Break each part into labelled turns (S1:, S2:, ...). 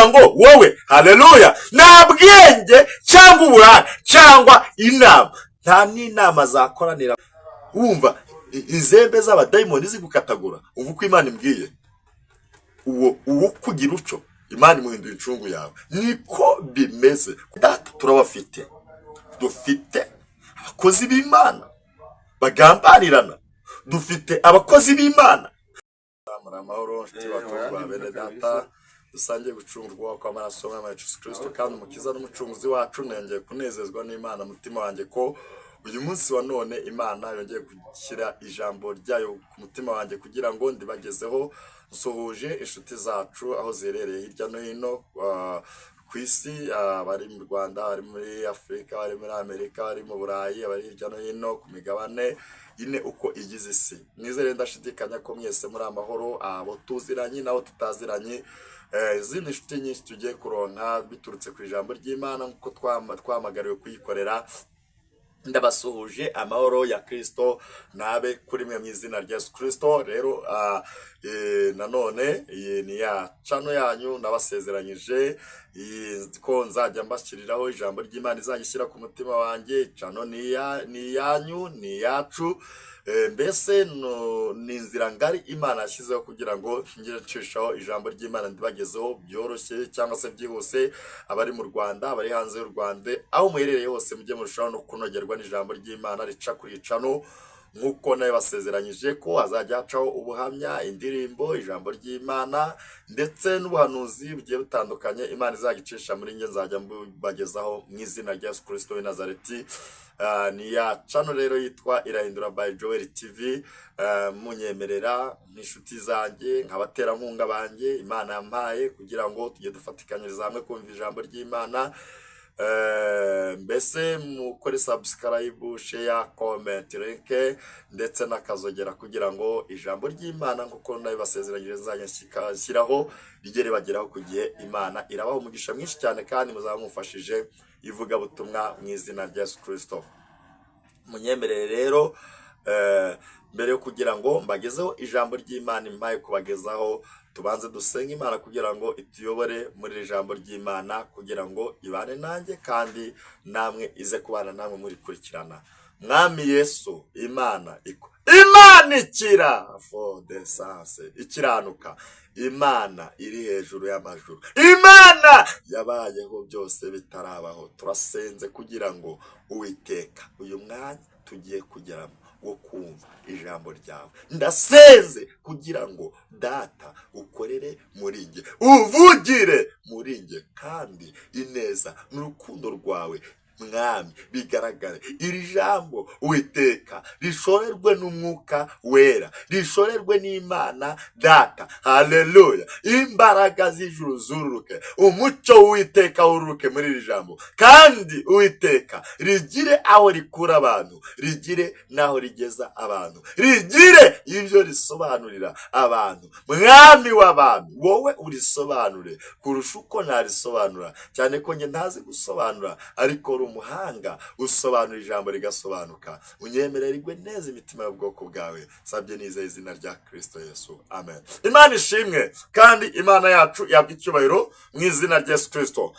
S1: kugira ngo wowe, haleluya, nta bwenge cyangwa uburanga cyangwa inama, nta n'inama zakoranira wumva inzembe z'abadayimoni zigukatagura. Uva uko Imana imbwiye, uwo kugira uco Imana imuhindura incungu yawe. Niko bimeze. Data turabafite, dufite abakozi b'Imana bagambanirana, dufite abakozi b'Imana amahoro nshuti batumva bene data, dusangiye gucungurwa kw'amaraso y'Umwami Yesu Kristo kandi umukiza n'umucunguzi wacu. Nongeye kunezezwa n'Imana mutima wanjye ko uyu munsi wa none Imana yongeye gushyira ijambo ryayo ku mutima wanjye kugira ngo ndibagezeho. Nsuhuje inshuti zacu aho ziherereye hirya no hino ku isi, abari mu Rwanda, abari muri Afurika, abari muri Amerika, abari mu Burayi, abari hirya no hino ku migabane ine uko igize isi. Nizere ndashidikanya ko mwese muri amahoro, abo tuziranye n'abo tutaziranye. Izindi nshuti nyinshi tugiye kuronka biturutse ku ijambo ry'Imana nk'uko twamagariwe kuyikorera. Ndabasuhuje amahoro ya Kristo nabe kuri mwe mu izina rya Yesu Kristo. Rero nanone iyi ni ya channel yanyu nabasezeranyije ko nzajya mbashyiriraho ijambo ry'Imana izagishyira ku mutima wanjye. Channel ni yanyu, ni yacu, mbese ni inzira ngari Imana yashyizeho kugira ngo ngire ncishaho ijambo ry'Imana ndibagezeho byoroshye cyangwa se byihuse. Abari mu Rwanda, abari hanze y'u Rwanda, aho muherereye hose mujye murushaho no kunogerwa n'ijambo ry'Imana rica kuri channel, nk'uko nayo basezeranyije ko hazajya hacaho ubuhamya, indirimbo, ijambo ry'Imana ndetse n'ubuhanuzi bugiye butandukanye. Imana izagicisha muri nge nzajya mbagezaho mu izina rya Yesu Kristo w'i Nazareti. Ni ya channel rero yitwa Irahindura by Joel TV. Munyemerera n'inshuti zanjye nk'abaterankunga banjye Imana yampaye kugira ngo tujye dufatikanyiriza hamwe kumva ijambo ry'Imana. Mbese mukore subscribe, share, comment, like ndetse n'akazogera kugira ngo ijambo ry'Imana nk'uko nayo basezeranyije nzanyashyiraho rijye ribageraho ku gihe. Imana irabaho umugisha mwinshi cyane kandi muzamufashije ivuga butumwa mu izina rya Yesu Kristo. Munyemerere rero mbere yo kugira ngo mbagezeho ijambo ry'Imana impaye kubagezaho, tubanze dusenga Imana kugira ngo ituyobore muri ijambo ry'Imana, kugira ngo ibane nanjye kandi namwe ize kubana namwe muri kurikirana. Mwami Yesu, Imana ikira for the sense, ikiranuka, Imana iri hejuru y'amajuru, Imana yabayeho byose bitarabaho. Turasenze kugira ngo Uwiteka uyu mwanya tugiye kugeramo wo kumva ijambo ryawe, ndasenze kugira ngo Data ukorere muri nge, uvugire muri nge, kandi ineza n'urukundo rwawe Mwami bigaragare. Iri jambo Uwiteka rishorerwe n'Umwuka wera, rishorerwe n'Imana Data, haleluya. Imbaraga z'ijuru zururuke, umucyo Uwiteka wururuke muri iri jambo, kandi Uwiteka rigire aho rikura abantu, rigire naho rigeza abantu, rigire ibyo risobanurira abantu. Mwami w'abantu, wowe urisobanure kurusha uko narisobanura, cyane ko nge ntazi gusobanura, ariko umuhanga usobanura ijambo rigasobanuka. Unyemererwe neza imitima y'ubwoko bwawe, sabye nizeye izina rya Kristo Yesu, amen. Imana ishimwe kandi Imana yacu yabwa icyubahiro mu izina rya Yesu Kristo.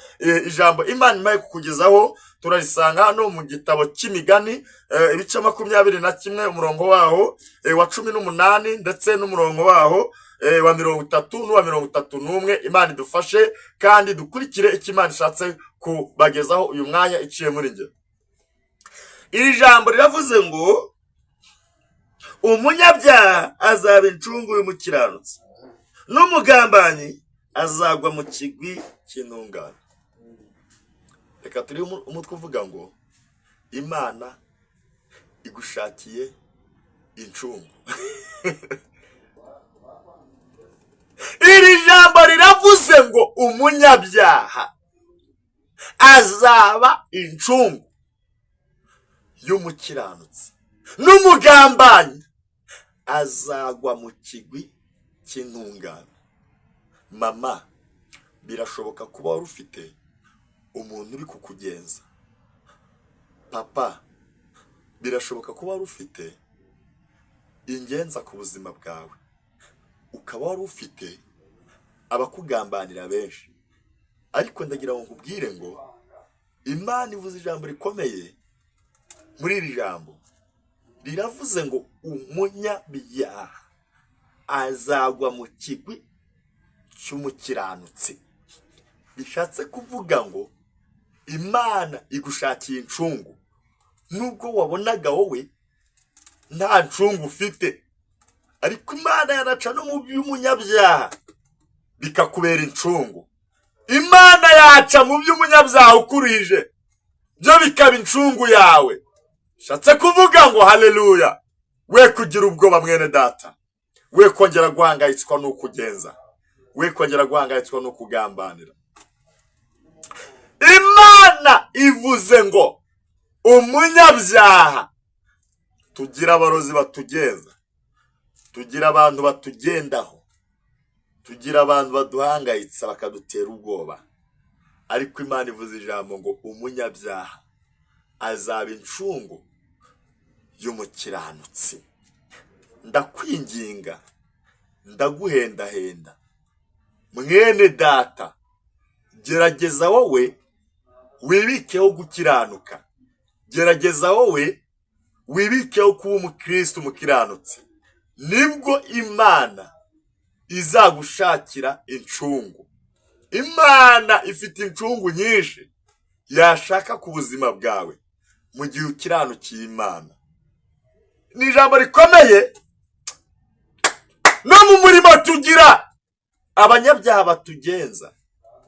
S1: Ijambo Imana imaye kukugezaho turarisanga hano mu gitabo cy'Imigani, ibice 21 umurongo waho wa 18 ndetse n'umurongo waho wa 30 n'uwa 31. Imana idufashe kandi dukurikire icyo Imana ishatse kubagezaho uyu mwanya iciye muri nge. Iri jambo riravuze ngo umunyabyaha azaba incungu y'umukiranutsi, n'umugambanyi azagwa mu kigwi cy'intungane. Reka turi umutwe uvuga ngo Imana igushakiye incungu. Iri jambo riravuze ngo umunyabyaha azaba incungu y'umukiranutsi, n'umugambanyi azagwa mu kigwi cy'intungane. Mama, birashoboka kuba wari ufite umuntu uri kukugenza. Papa, birashoboka kuba wari ufite ingenza ku buzima bwawe, ukaba wari ufite abakugambanira benshi. ariko ndagira ngo nkubwire ngo Imana ivuze ijambo rikomeye. Muri iri jambo riravuze ngo umunyabyaha azagwa mu kigwi cy'umukiranutsi. Bishatse kuvuga ngo Imana igushakiye incungu. Nubwo wabonaga wowe nta ncungu ufite, ariko Imana yaraca no mu by'umunyabyaha bikakubera incungu. Imana yaca mu by'umunyabyaha ukurije byo bikaba incungu yawe. Bishatse kuvuga ngo haleluya. We kugira ubwoba mwene data, we kongera guhangayitswa n'uko ugenza, we kongera guhangayitswa n'uko ugambanira. Imana ivuze ngo umunyabyaha, tugira abarozi batugenza, tugira abantu batugendaho, tugira abantu baduhangayitsa bakadutera ubwoba, ariko Imana ivuze ijambo ngo umunyabyaha azaba incungu y'umukiranutsi. Ndakwinginga, ndaguhendahenda mwene data, gerageza wowe wibikeho gukiranuka, gerageza wowe wibikeho kuba umukristo umukiranutsi, nibwo Imana izagushakira incungu. Imana ifite incungu nyinshi yashaka ku buzima bwawe mu gihe ukiranukiye Imana. Ni ijambo rikomeye. No mu murimo tugira abanyabyaha batugenza,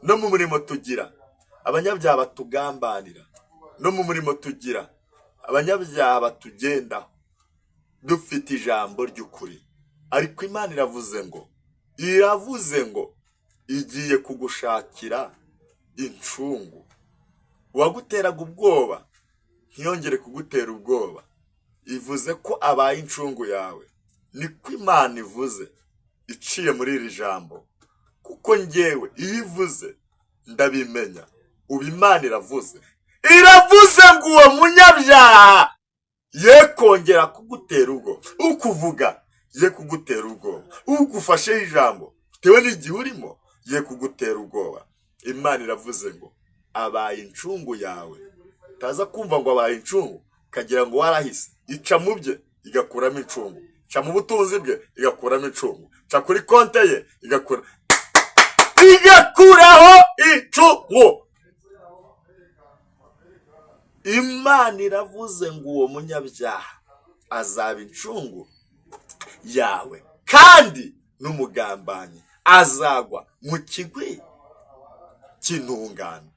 S1: no mu murimo tugira abanyabyaha batugambanira, no mu murimo tugira abanyabyaha batugendaho, dufite ijambo ry'ukuri. Ariko Imana iravuze ngo igiye kugushakira incungu. Uwaguteraga ubwoba ntiyongere kugutera ubwoba, ivuze ko abaye incungu yawe. Niko Imana ivuze iciye muri iri jambo, kuko njyewe iyo ivuze ndabimenya. Ubu Imana iravuze ngo uwo munyabyaha ye kongera kugutera ubwoba, ukuvuga ye kugutera ubwoba, ugufashe ijambo bitewe n'igihe urimo ye kugutera ubwoba. Imana iravuze ngo abaye incungu yawe. Utaza kumva ngo abaye incungu ukagira ngo warahise. Ica mu bye igakuramo incungu, ica mu butunzi bwe igakuramo incungu, ica kuri konte ye igakuraho incungu. Imana iravuze ngo uwo munyabyaha azaba incungu yawe, kandi n'umugambanyi azagwa mu kigwi cy'intungane.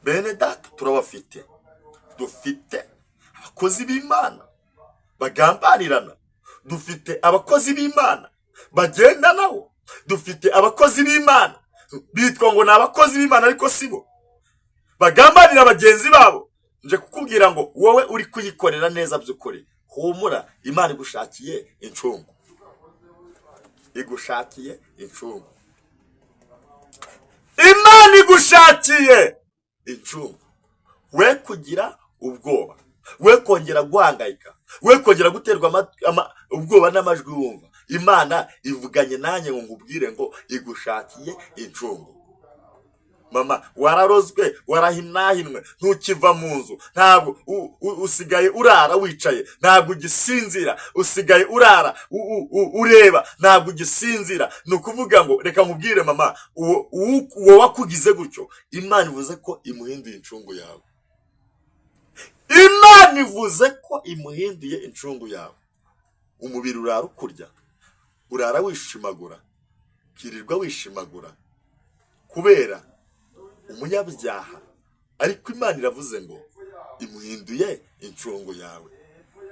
S1: Bene data, turabafite. Dufite abakozi b'Imana bagambanirana, dufite abakozi b'Imana bagendanaho, dufite abakozi b'Imana bitwa ngo ni abakozi b'Imana ariko sibo, bagambanira bagenzi babo. Nje kukubwira ngo wowe uri kuyikorera neza by'ukuri, humura, Imana igushakiye incungu, igushakiye incungu. Imana igushakiye incungu. We kugira ubwoba, we kongera guhangayika, we kongera guterwa ubwoba n'amajwi wumva. Imana ivuganye nanjye ngo nkubwire ngo igushakiye incungu. Mama, wararozwe, warahinahinwe, ntukiva mu nzu, ntabwo usigaye urara wicaye, ntabwo ugisinzira, usigaye urara ureba, ntabwo ugisinzira. Nukuvuga ngo reka nkubwire mama, uwo wakugize gutyo, Imana ivuze ko imuhinduye incungu yawe. Imana ivuze ko imuhinduye incungu yawe. Umubiri urara ukurya, urara wishimagura, kirirwa wishimagura kubera umunyabyaha, ariko Imana iravuze ngo imuhinduye incungu yawe.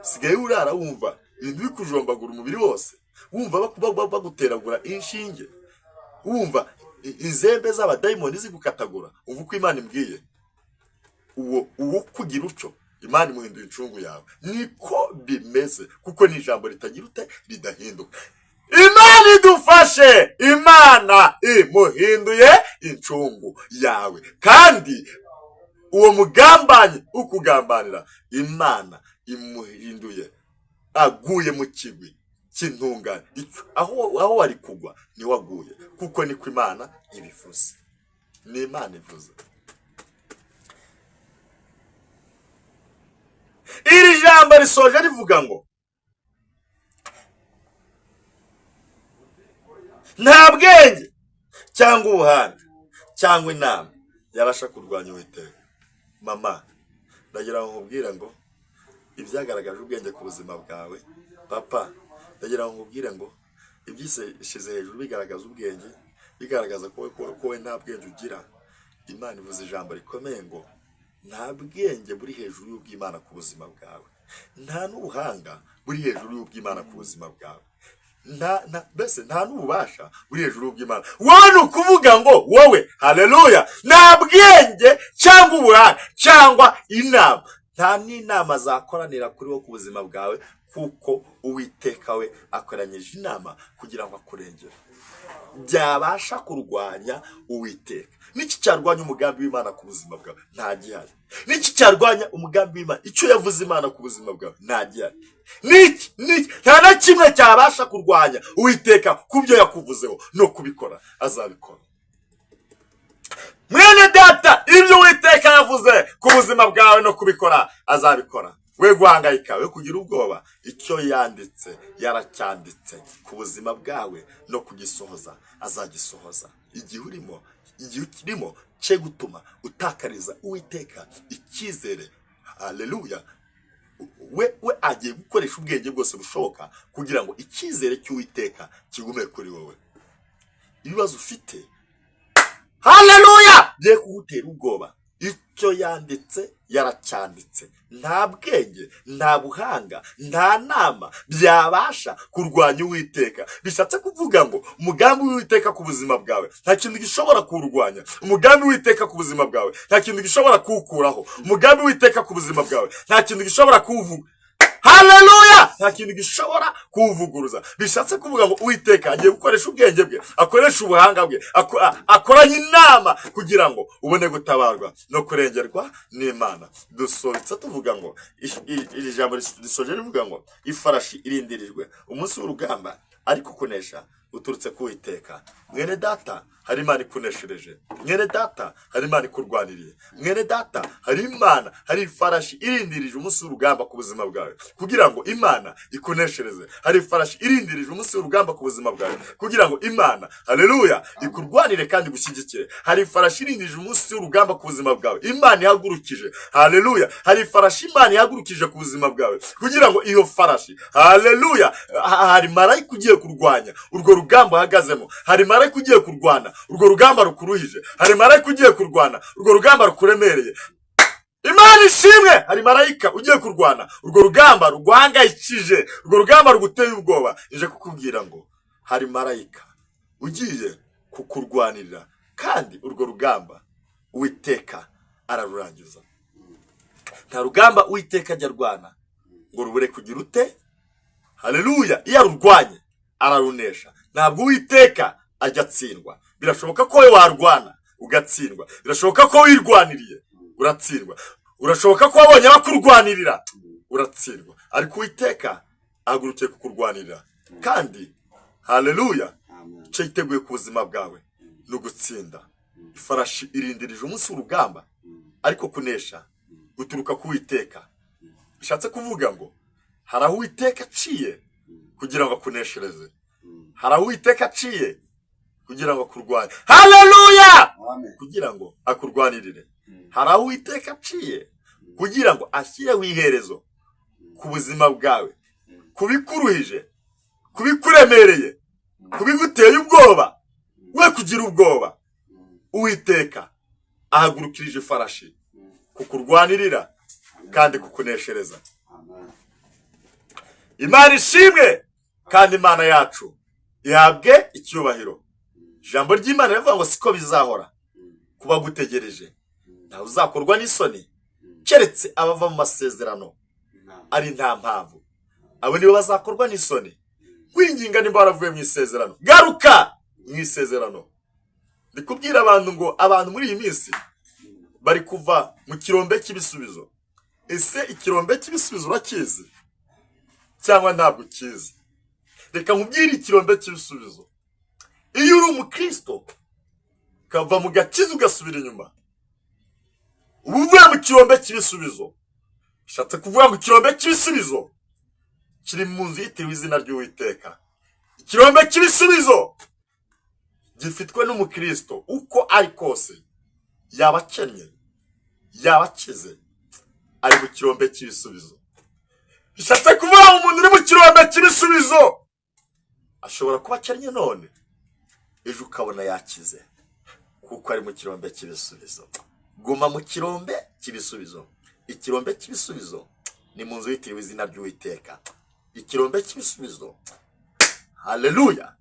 S1: Sigaye urara wumva ibintu bikujombagura umubiri wose, wumva baguteragura inshinge, wumva izembe z'abadayimoni zigukatagura. Umva uko Imana imbwiye, uwo kugira uco Imana imuhinduye incungu yawe. Niko bimeze, kuko ni ijambo ritagira ute ridahinduka. Imana idufashe, Imana imuhinduye incungu yawe, kandi uwo mugambanyi ukugambanira, Imana imuhinduye aguye mu kigwi cy'intungane. Aho wari kugwa ni waguye, kuko niko Imana ibivuze. ni Imana ivuze. Iri jambo risoje rivuga ngo nta bwenge cyangwa ubuhanga cyangwa inama yabasha kurwanya Uwiteka. Mama, ndagira ngo nkubwire ngo ibyagaragaje ubwenge ku buzima bwawe. Papa, ndagira ngo nkubwire ngo ibyishize hejuru bigaragaza ubwenge, bigaragaza ko wowe nta bwenge ugira. Imana ivuze ijambo rikomeye ngo nta bwenge buri hejuru y'ubw'Imana ku buzima bwawe, nta n'ubuhanga buri hejuru y'ubw'Imana ku buzima bwawe, mbese nta n'ububasha buri hejuru y'ubw'Imana. Wowe ni ukuvuga ngo wowe, haleluya, nta bwenge cyangwa ubuhanga cyangwa inama, nta n'inama zakoranira kuri wo ku buzima bwawe, kuko Uwiteka we akoranyije inama kugira ngo akurengere. Byabasha kurwanya Uwiteka. Niki cyarwanya umugambi w'Imana ku buzima bwawe? Nta gihari. Niki cyarwanya umugambi w'Imana, icyo yavuze Imana ku buzima bwawe? Nta gihari. Niki nta na kimwe cyabasha kurwanya Uwiteka ku byo yakuvuzeho no kubikora. Azabikora. Mwene data, ibyo Uwiteka yavuze ku buzima bwawe no kubikora azabikora. We guhangayika, we kugira ubwoba, icyo yanditse yaracyanditse ku buzima bwawe no kugisohoza azagisohoza. Igihe urimo cye gutuma utakariza Uwiteka icyizere. Haleluya. We agiye gukoresha ubwenge bwose bushoboka kugira ngo icyizere cy'Uwiteka kigume kuri wowe. Ibibazo ufite, haleluya, bye kugutera ubwoba. Icyo yanditse yaracyanditse. Nta bwenge, nta buhanga, nta nama byabasha kurwanya Uwiteka. Bishatse kuvuga ngo umugambi w'Uwiteka ku buzima bwawe nta kintu gishobora kurwanya. Umugambi w'Uwiteka ku buzima bwawe nta kintu gishobora kuwukuraho. Umugambi w'Uwiteka ku buzima bwawe nta kintu gishobora kuwuvuga. Haleluya, nta kintu gishobora kuwuvuguruza. Bishatse kuvuga ngo Uwiteka agiye gukoresha ubwenge bwe, akoresha ubuhanga bwe, akoranya inama kugira ngo ubone gutabarwa no kurengerwa n'Imana. Dusohotse tuvuga ngo iri jambo risoje rivuga ngo ifarashi irindirijwe umunsi w'urugamba, ariko kunesha uturutse ku Uwiteka. Mwene data, hari Imana ikuneshereje. Mwene data, hari Imana ikurwaniriye. Mwene data, hari Imana, hari ifarashi irindirije umunsi w'urugamba ku buzima bwawe kugira ngo Imana ikuneshereze. Hari ifarashi irindirije umunsi w'urugamba ku buzima bwawe kugira ngo Imana, haleluya, ikurwanire kandi gushyigikire. Hari ifarashi irindirije umunsi w'urugamba ku buzima bwawe Imana ihagurukije. Haleluya. Hari ifarashi Imana ihagurukije ku buzima bwawe kugira ngo iyo farashi, haleluya, hari marayika ugiye kurwanya urwo rugamba uhagazemo. Hari marayika ugiye kurwana urwo rugamba rukuruhije. Hari marayika ugiye kurwana urwo rugamba rukuremereye. Imana ishimwe, hari marayika ugiye kurwana urwo rugamba ruguhangayikije, urwo rugamba ruguteye ubwoba. Nje kukubwira ngo hari marayika ugiye kukurwanirira, kandi urwo rugamba Uwiteka ararurangiza. Nta rugamba Uwiteka ajya arwana ngo rubure kugira ute, haleluya. Iyo arurwanye ararunesha. Ntabwo Uwiteka ajya atsindwa. Birashoboka ko we warwana ugatsindwa, birashoboka ko wirwaniriye uratsindwa, urashoboka ko wabonye abakurwanirira uratsindwa, ariko Uwiteka ahagurukiye kukurwanirira, kandi haleluya, icyo yiteguye ku buzima bwawe no gutsinda. Ifarashi irindirije umunsi w'urugamba, ariko kunesha guturuka ku Uwiteka. Bishatse kuvuga ngo hari aho Uwiteka aciye kugira ngo akuneshereze. Hari aho Uwiteka aciye kugira ngo akurwanye. Haleluya! Kugira ngo akurwanirire. Hari aho Uwiteka aciye kugira ngo ashyireho iherezo ku buzima bwawe, kubikuruhije, kubikuremereye, kubiguteye ubwoba. We kugira ubwoba, Uwiteka ahagurukirije ifarashi kukurwanirira kandi kukuneshereza. Imana ishimwe, kandi Imana yacu ihabwe icyubahiro. Ijambo ry'Imana rivuga ngo siko bizahora kuba gutegereje. Ntawe uzakorwa n'isoni keretse abava mu masezerano ari nta mpamvu. Abo nibo bazakorwa n'isoni. Kwinginga nimba waravuye mu isezerano, garuka mu isezerano. Ndikubwira abantu ngo abantu muri iyi minsi bari kuva mu kirombe cy'ibisubizo. Ese ikirombe cy'ibisubizo urakizi cyangwa ntabwo ukizi? Reka nkubwire ikirombe cy'ibisubizo. Iyo uri umukristo ukava mu gakiza ugasubira inyuma, uba uvuye mu kirombe cy'ibisubizo. Bishatse kuvuga ngo ikirombe cy'ibisubizo kiri mu nzu yitiriwe izina ry'Uwiteka. Ikirombe cy'ibisubizo gifitwe n'umukristo uko ari kose, yaba akennye yaba akize, ari mu kirombe cy'ibisubizo. Bishatse kuvuga ngo umuntu uri mu kirombe cy'ibisubizo ashobora kuba akennye none, ejo ukabona yakize kuko ari mu kirombe cy'ibisubizo. Guma mu kirombe cy'ibisubizo. Ikirombe cy'ibisubizo ni mu nzu yitiriwe izina ry'Uwiteka. Ikirombe cy'ibisubizo, haleluya,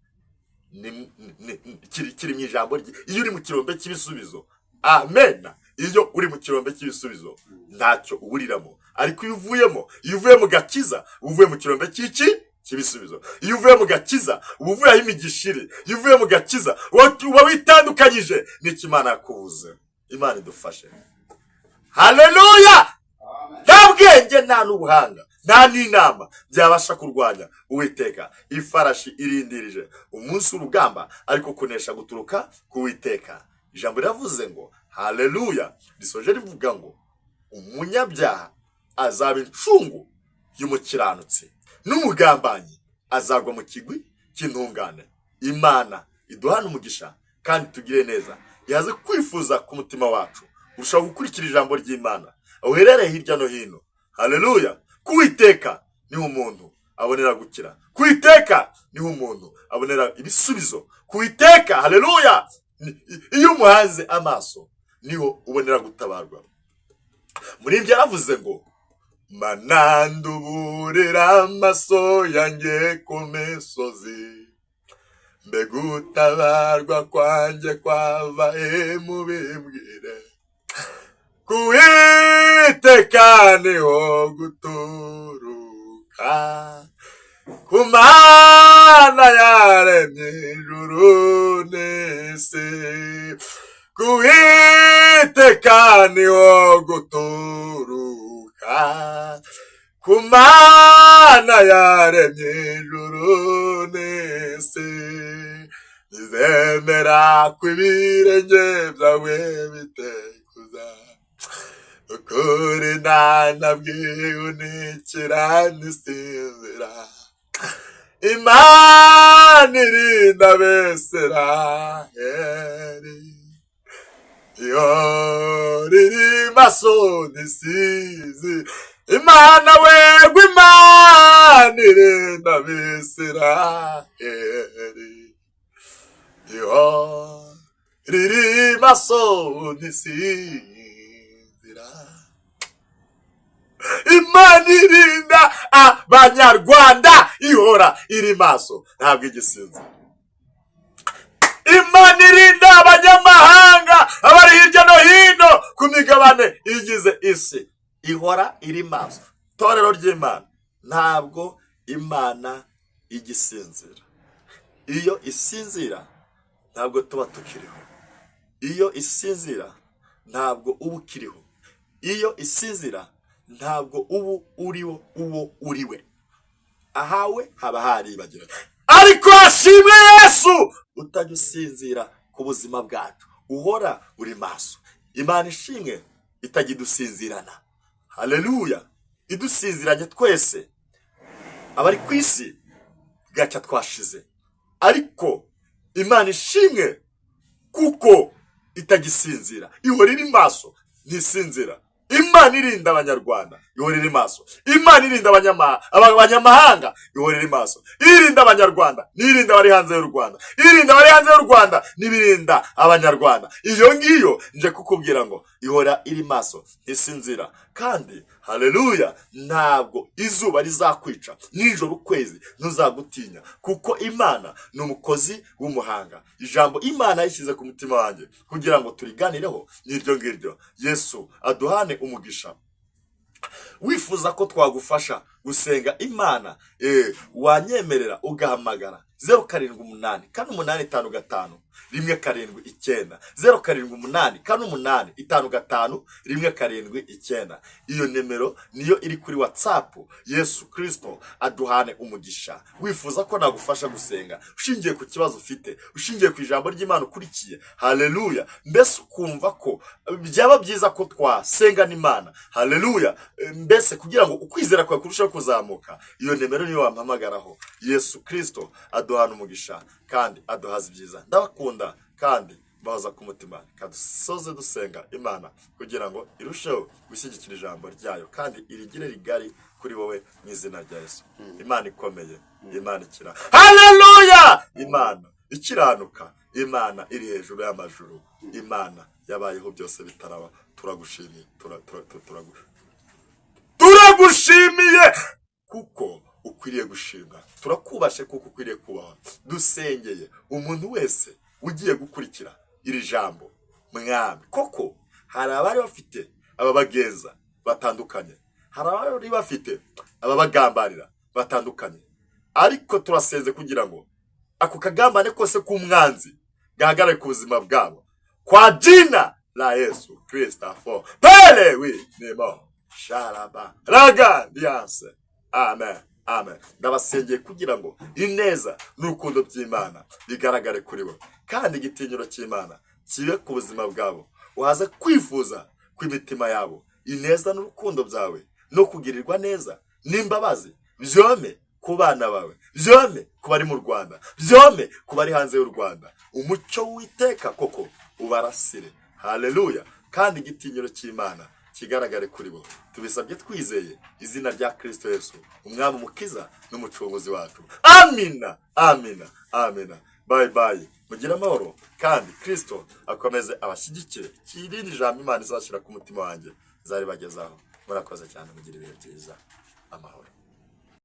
S1: kiri mu ijambo rye. Iyo uri mu kirombe cy'ibisubizo, amen, iyo uri mu kirombe cy'ibisubizo ntacyo uburiramo. Ariko iyo uvuye mu gakiza, uvuye mu kirombe cy'ibisubizo. Iyo uvuye mu gakiza, uvuye aho imigishiri. Iyo uvuye mu gakiza, uba witandukanyije n'icyo Imana yakuvuze. Imana idufashe, haleluya. Nta bwenge nta n'ubuhanga nta n'inama byabasha kurwanya Uwiteka. Ifarashi irindirije umunsi w'urugamba, ariko kunesha guturuka ku Uwiteka. Ijambo riravuze ngo haleluya, risoje rivuga ngo umunyabyaha azaba incungu y'umukiranutsi, n'umugambanyi azagwa mu kigwi cy'intungane. Imana iduhana umugisha kandi tugire neza, yaze kwifuza ku mutima wacu urushaho gukurikira ijambo ry'Imana uherereye hirya no hino. Haleluya. Kuwiteka niho umuntu abonera gukira, kuwiteka niho umuntu abonera ibisubizo, kuwiteka, haleluya, iyo umuhanze amaso niho ubonera gutabarwa. Muri ibyo yaravuze ngo mananduburira amaso yanjye ku misozi, mbega utabarwa kwanjye kwava mubimbwire. Kuwiteka niho guturuka, ku Mana yaremye ijuru n'isi. Kuwiteka niho guturuka, ku Mana yaremye ijuru n'isi. Nizemera ko ibirenge byawe bitekuza, ukuri ntanabwiye unikira nisinzira. Imana irinda Abisirayeli, iyo riri maso nisizi. Imana wegwa, Imana irinda Abisirayeli, iyo riri maso nisizi. Imana irinda Abanyarwanda, ihora iri maso ntabwo igisinzira. Imana irinda abanyamahanga abari hirya no hino ku migabane igize isi, ihora iri maso. Torero ry'Imana, ntabwo Imana igisinzira. Iyo isinzira ntabwo tuba tukiriho. Iyo isinzira ntabwo uba ukiriho. Iyo isinzira ntabwo ubu uriwo uwo uriwe. Ahawe haba haribagiranye. Ariko hashimwe Yesu utajya usinzira ku buzima bwacu, uhora uri maso. Imana ishimwe itajya idusinzirana. Haleluya. Idusinziranye twese abari ku isi bwacya twashize, ariko Imana ishimwe kuko itagisinzira, ihora iri maso ntisinzira. Imana irinda Abanyarwanda, ihora iri maso. Imana irinda abanyamahanga, ihora iri maso. Irinda Abanyarwanda, nirinda abari hanze y'u Rwanda. Irinda abari hanze y'u Rwanda, nibirinda Abanyarwanda. Iyo ngiyo nje kukubwira ngo ihora iri maso ntisinzira. Kandi haleluya, ntabwo izuba rizakwica, nijoro ukwezi ntuzagutinya, kuko Imana ni umukozi w'umuhanga. Ijambo Imana yishyize ku mutima wanjye kugira ngo turiganireho n'iryo ngiryo. Yesu aduhane umugisha. Wifuza ko twagufasha gusenga Imana, wanyemerera ugahamagara 0788 485 175 0788 485 175. Iyo nimero niyo iri kuri WhatsApp. Yesu Kristo aduhane umugisha. Wifuza ko nagufasha gusenga ushingiye ku kibazo ufite, ushingiye ku ijambo ry'Imana ukurikiye, haleluya, mbese ukumva ko byaba byiza ko twasenga n'Imana, haleluya, mbese kugira ngo ukwizera kwawe kurushaho kuzamuka, iyo nimero niyo wampamagaraho. Yesu Kristo aduhana umugisha kandi aduhaza ibyiza. Ndabakunda kandi baza ku mutima. Kadusoze dusenga Imana kugira ngo irusheho gushyigikira ijambo ryayo kandi irigire rigari kuri wowe mu izina rya Yesu. Imana ikomeye, Imana ikira, haleluya, Imana ikiranuka, Imana iri hejuru y'amajuru, Imana yabayeho byose bitaraba. Turagushimiye, turagushimiye kuko ukwiriye gushimwa, turakubashe kuko ukwiriye kubaho. Dusengeye umuntu wese ugiye gukurikira iri jambo, Mwami, koko hari abari bafite ababagenza batandukanye, hari abari bafite ababagambanira batandukanye, ariko turasenze kugira ngo ako kagambane kose k'umwanzi gahagarare ku buzima bwabo kwa jina la Yesu Kristo. Pele wi nemo sharaba raga dianse, amen, amen. Ndabasengeye kugira ngo ineza n'urukundo by'Imana bigaragare kuri bo, kandi igitinyiro cy'Imana kibe ku buzima bwabo. Waza kwifuza kw'imitima yabo ineza n'urukundo byawe no kugirirwa neza n'imbabazi byome ku bana bawe, byome ku bari mu Rwanda, byome ku bari hanze y'u Rwanda. Umucyo w'Iteka koko ubarasire, haleluya, kandi igitinyiro cy'Imana kigaragare kuri bo. Tubisabye twizeye izina rya Kristo Yesu, umwami umukiza n'umucunguzi wacu. Amina, amina, amina. Bye bye. Mugira amahoro kandi Kristo akomeze abashyigikire. Kirindi jambo Imana izashyira ku mutima wanjye zari bagezaho. Murakoze cyane, mugira ibihe byiza. Amahoro.